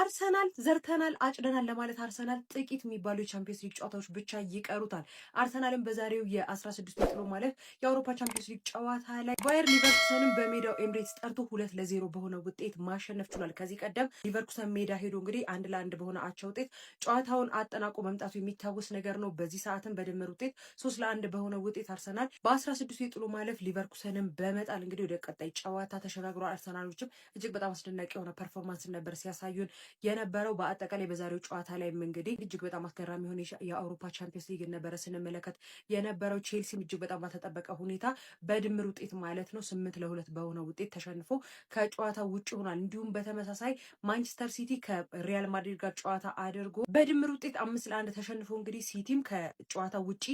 አርሰናል ዘርተናል አጭደናል ለማለት አርሰናል ጥቂት የሚባሉ የቻምፒየንስ ሊግ ጨዋታዎች ብቻ ይቀሩታል። አርሰናልም በዛሬው የ16 ጥሎ ማለፍ የአውሮፓ ቻምፒየንስ ሊግ ጨዋታ ላይ ባየር ሊቨርኩሰንን በሜዳው ኤምሬትስ ጠርቶ 2-0 በሆነ ውጤት ማሸነፍ ችሏል። ከዚህ ቀደም ሊቨርኩሰን ሜዳ ሄዶ እንግዲህ 1-1 በሆነ አቻ ውጤት ጨዋታውን አጠናቆ መምጣቱ የሚታወስ ነገር ነው። በዚህ ሰዓትም በድምር ውጤት 3-1 በሆነ ውጤት አርሰናል በ16 የጥሎ ማለፍ ሊቨርኩሰንን በመጣል እንግዲህ ወደ ቀጣይ ጨዋታ ተሸጋግሯል። አርሰናሎችም እጅግ በጣም አስደናቂ የሆነ ፐርፎርማንስ ነበር ሲያሳዩን የነበረው። በአጠቃላይ በዛሬው ጨዋታ ላይ እንግዲህ እጅግ በጣም አስገራሚ የሆነ የአውሮፓ ቻምፒየንስ ሊግ ነበረ ስንመለከት የነበረው። ቼልሲም እጅግ በጣም ባልተጠበቀ ሁኔታ በድምር ውጤት ማለት ነው 8-2 በሆነ ውጤት ተሸንፎ ከጨዋታው ውጭ ሆኗል። እንዲሁም በተመሳሳይ ማንቸስተር ሲቲ ከሪያል ማድሪድ ጋር ጨዋታ አድርጎ በድምር ውጤት 5-1 ተሸንፎ እንግዲህ ሲቲም ከጨዋታው ውጪ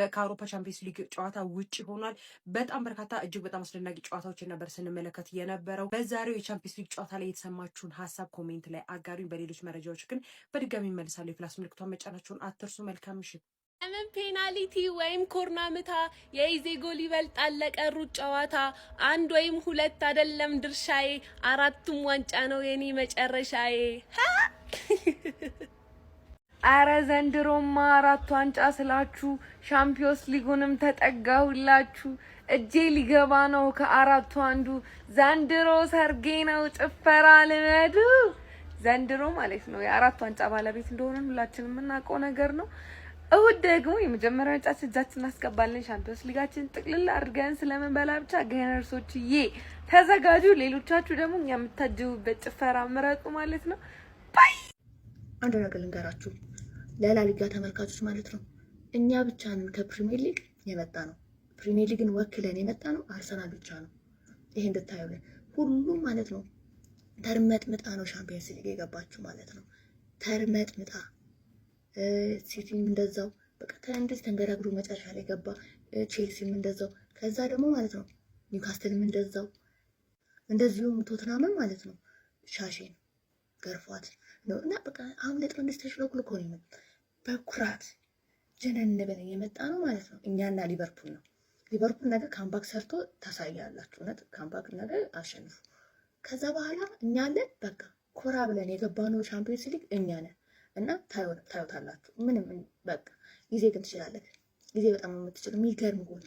ከአውሮፓ ቻምፒየንስ ሊግ ጨዋታ ውጪ ሆኗል። በጣም በርካታ እጅግ በጣም አስደናቂ ጨዋታዎችን ነበር ስንመለከት የነበረው። በዛሬው የቻምፒየንስ ሊግ ጨዋታ ላይ የተሰማችሁን ሀሳብ ኮሜንት ላይ አጋሩኝ። በሌሎች መረጃዎች ግን በድጋሚ መልሳለሁ። የፕላስ ምልክቷን መጫናችሁን አትርሱ። መልካም ምሽት። ለምን ፔናልቲ ወይም ኮርና ምታ የኢዜ ጎል ይበልጣል ለቀሩት ጨዋታ 1 ወይም 2 አይደለም ድርሻዬ 4ቱም ዋንጫ ነው የኔ መጨረሻዬ። አረ ዘንድሮማ 4 ዋንጫ ስላችሁ ሻምፒዮንስ ሊጉንም ተጠጋሁላችሁ። እጄ ሊገባ ነው ከ4ቱ አንዱ። ዘንድሮ ሰርጌ ነው ጭፈራ ልመዱ። ዘንድሮ ማለት ነው የ4 ዋንጫ ባለቤት እንደሆነ ሁላችንም የምናውቀው ነገር ነው። እሁድ ደግሞ የመጀመሪያ ዋንጫ እጃችን እናስገባለን። ሻምፒዮንስ ሊጋችን ጥቅልል አድርገን ስለምንበላ ብቻ ገነርሶችዬ ተዘጋጁ። ሌሎቻችሁ ደግሞ እኛ የምታጅቡበት ጭፈራ ምረጡ ማለት ነው። ባይ አንድ ነገር ልንገራችሁ ለላ ሊጋ ተመልካቾች ማለት ነው። እኛ ብቻ ነን ከፕሪሚየር ሊግ የመጣ ነው። ፕሪሚየር ሊግን ወክለን የመጣ ነው አርሰናል ብቻ ነው። ይሄ እንድታዩልን ሁሉም ማለት ነው ተርመጥምጣ ነው ሻምፒዮንስ ሊግ የገባችሁ ማለት ነው። ተርመጥምጣ ሲቲም እንደዛው በቃ እንደዚህ ተንገራግሮ መጨረሻ ላይ ገባ። ቼልሲም እንደዛው ከዛ ደግሞ ማለት ነው ኒውካስትልም እንደዛው እንደዚሁም ቶትናምም ማለት ነው ሻሼን ገርፏት ነው እና በቃ አሁን ለጥሩ እንደዚህ ተሽሎክልኮ ነው በኩራት ጀነን ብለን የመጣ ነው ማለት ነው። እኛና ሊቨርፑል ነው። ሊቨርፑል ነገር ካምባክ ሰርቶ ታሳያላችሁ። እውነት ካምባክ ነገር አሸንፉ። ከዛ በኋላ እኛ አለን በቃ ኮራ ብለን የገባነው ቻምፒየንስ ሊግ እኛ ነን እና ታዩታላችሁ። ምንም በቃ ጊዜ ግን ትችላለህ። ጊዜ በጣም የምትችል የሚገርም ጎል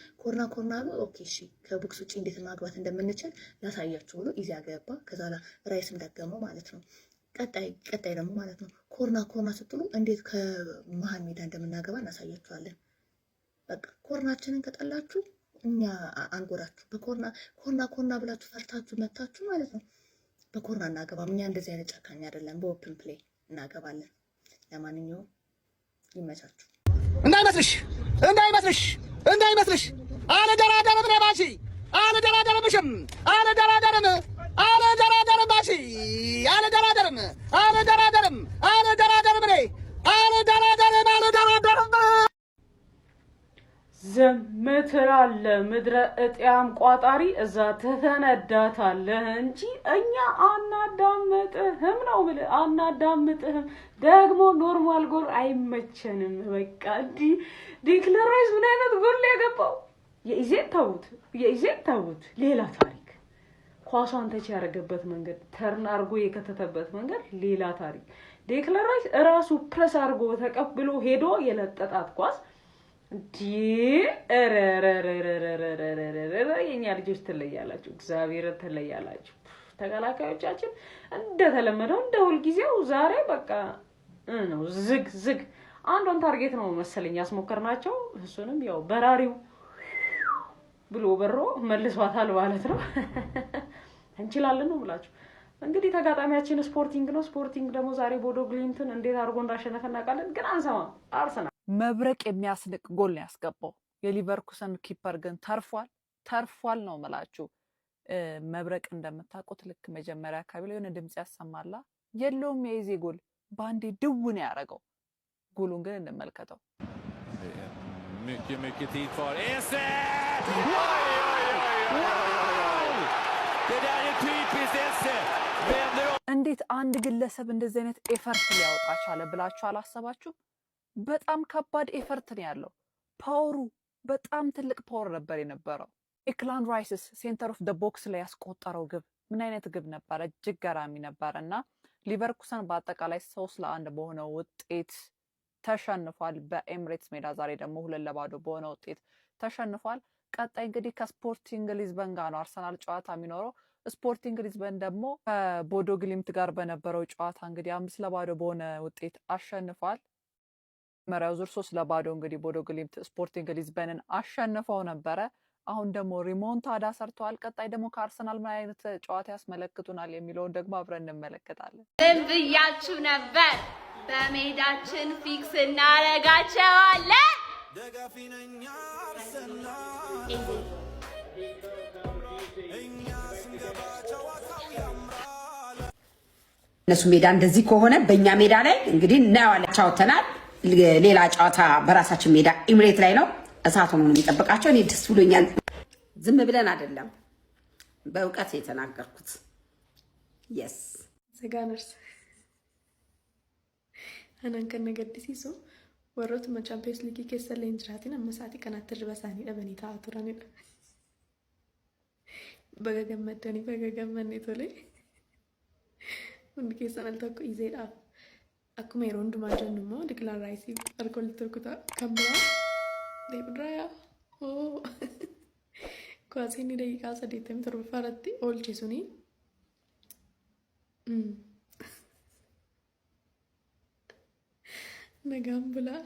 ኮርና ነው። ኦኬ እሺ ከቦክስ ውጪ እንዴት ማግባት እንደምንችል ላሳያችሁ ብሎ ይዛ ገባ። ከዛ ራይስም ደገመው ማለት ነው። ቀጣይ ደግሞ ማለት ነው ኮርና ስትሉ እንዴት ከመሀል ሜዳ እንደምናገባ እናሳያችኋለን። በቃ ኮርናችንን ከጠላችሁ እኛ አንጎራችሁ። በኮርና ብላችሁ ፈርታችሁ መታችሁ ማለት ነው። በኮርና እናገባም እኛ እንደዚህ አይነት ጨካኝ አይደለም። በኦፕን ፕሌይ እናገባለን። ለማንኛውም ይመቻችሁ። እንዳይመስልሽ አልደራደርም ነባሺ አልደራደርምሽም አልደራደርም ባሺ አልደራደርም ዝም ትላለህ ምድረ እጥያም ቋጣሪ እዛ ትፈነዳታለህ እንጂ እኛ አናዳምጥህም ነው ብለህ አናዳምጥህም። ደግሞ ኖርማል ጎል አይመቸንም። በቃ ዲክለር ራይስ ምን አይነት ጎል ያገባው የኢዜን ተውት ሌላ ታሪክ። ኳሷን ተች ያደረገበት መንገድ ተርን አርጎ የከተተበት መንገድ ሌላ ታሪክ። ዲክለር ራይስ እራሱ ፕረስ አርጎ ተቀብሎ ሄዶ የለጠጣት ኳስ የኛ ልጆች ትለያላችሁ፣ እግዚአብሔር ትለያላችሁ። ተከላካዮቻችን እንደተለመደው እንደ ሁልጊዜው ዛሬ በቃ ነው ዝግ አንዱን ታርጌት ነው መሰለኝ ያስሞከርናቸው። እሱንም ያው በራሪው ብሎ በሮ መልሷታል ማለት ነው። እንችላለን ነው ብላችሁ እንግዲህ ተጋጣሚያችን ስፖርቲንግ ነው። ስፖርቲንግ ደግሞ ዛሬ ቦዶ ግሊምትን እንዴት አድርጎ እንዳሸነፈ እናውቃለን፣ ግን አንሰማም። አርሰናል መብረቅ የሚያስንቅ ጎል ነው ያስገባው። የሊቨርኩሰን ኪፐር ግን ተርፏል ነው የምላችሁ። መብረቅ እንደምታውቁት ልክ መጀመሪያ አካባቢ ላይ የሆነ ድምጽ ያሰማላ የለውም። የኢዜ ጎል ባንዴ ድው ነው ያደረገው። ጎሉን ግን እንመልከተው። እንዴት አንድ ግለሰብ እንደዚህ አይነት ኤፈርት ሊያወጣ ቻለ ብላችሁ አላሰባችሁ? በጣም ከባድ ኤፈርት ነው ያለው። ፓወሩ በጣም ትልቅ ፓወር ነበር የነበረው። ዴክላን ራይስ ሴንተር ኦፍ ደ ቦክስ ላይ ያስቆጠረው ግብ ምን አይነት ግብ ነበር? እጅግ ገራሚ ነበር እና ሊቨርኩሰን በአጠቃላይ 3-1 በሆነ ውጤት ተሸንፏል። በኤምሬትስ ሜዳ ዛሬ ደግሞ 2-0 በሆነ ውጤት ተሸንፏል። ቀጣይ እንግዲህ ከስፖርቲንግ ሊዝበን ጋር ነው አርሰናል ጨዋታ የሚኖረው። ስፖርቲንግ ሊዝበን ደግሞ ከቦዶ ግሊምት ጋር በነበረው ጨዋታ እንግዲህ 5-0 በሆነ ውጤት አሸንፏል። መሪያው ዙር 3-0 እንግዲህ ቦዶ ግሊምት ስፖርቲንግ ሊዝበንን አሸንፈው ነበረ። አሁን ደግሞ ሪሞንታዳ ሰርተዋል። ቀጣይ ደግሞ ከአርሰናል ምን አይነት ጨዋታ ያስመለክቱናል የሚለውን ደግሞ አብረን እንመለከታለን። ምን ብያችሁ ነበር? በሜዳችን ፊክስ እናረጋቸዋለን። እነሱ ሜዳ እንደዚህ ከሆነ በእኛ ሜዳ ላይ እንግዲህ እናየዋለን። ቻውተናል። ሌላ ጨዋታ በራሳችን ሜዳ ኤምሬት ላይ ነው። እሳት ሆኖ ነው የሚጠብቃቸው። እኔ ደስ ብሎኛል። ዝም ብለን አይደለም በእውቀት የተናገርኩት። የስ ሰጋነርስ አናን ከነገድሲሶ ወሮት ቻምፒየንስ ሊግ ከሰለ እንጅራቲን አመሳቲ ከናት ተርበሳኒ ደበኒ ታቱራኒ በገገመደኒ ቶሌ ሁንዲ ከሰናል ተኮ ይዜዳ akkuma yeroo hundumaa jennu immoo Declan Rice harka walitti rukutaa kan biraa deebidraaya kwaasiin daqiiqaa 87 irratti oolche suni nagaan bulaa